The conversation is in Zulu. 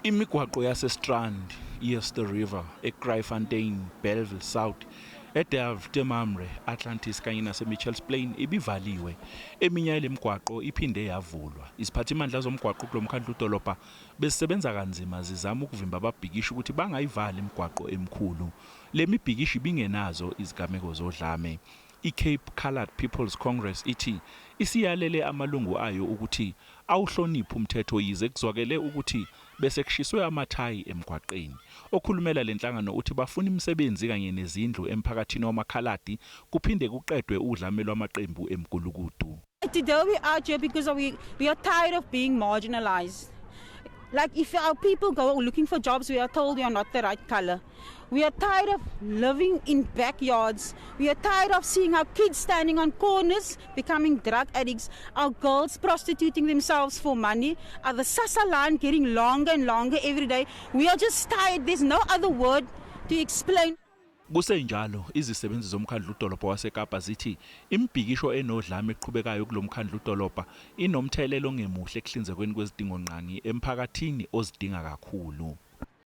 Imigwaqo yaseStrand, Eerste River, eKruifontein, Bellville South, eDelft-Mamre, Atlantis kanye naseMitchells Plain ibivaliwe. Eminye yalemigwaqo iphinde yavulwa. Iziphathimandla zomgwaqo kulomkhandlu udolobha besebenza kanzima zizama ukuvimba ababhikishi ukuthi bangayivala imigwaqo emikhulu. Lemibhikishi bingenazo izigameko zodlame. I-Cape Coloured People's Congress ithi isiyalele amalungu ayo ukuthi awuhloniphe umthetho yize kuzwakele ukuthi bese kushiswe amathayi emgwaqeni. Okhulumela lenhlangano uthi bafuna imisebenzi kanye nezindlu emphakathini wamakhaladi kuphinde kuqedwe udlame lwamaqembu emgulukudu. Today we are here because we are tired of being marginalized. Like if our people go looking for jobs, we are told we are not the right color. We are tired of living in backyards. We are tired of seeing our kids standing on corners, becoming drug addicts. Our girls prostituting themselves for money. The SASSA line getting longer and longer every day. We are just tired. There's no other word to explain. Kusenjalo izisebenzi zomkhandlu udolobha waseKapa zithi imibhikisho enodlame eqhubekayo kulomkhandlu udolobha inomthelelo ongemuhle ekuhlinzekweni kwezidingo nqangi emphakathini ozidinga kakhulu.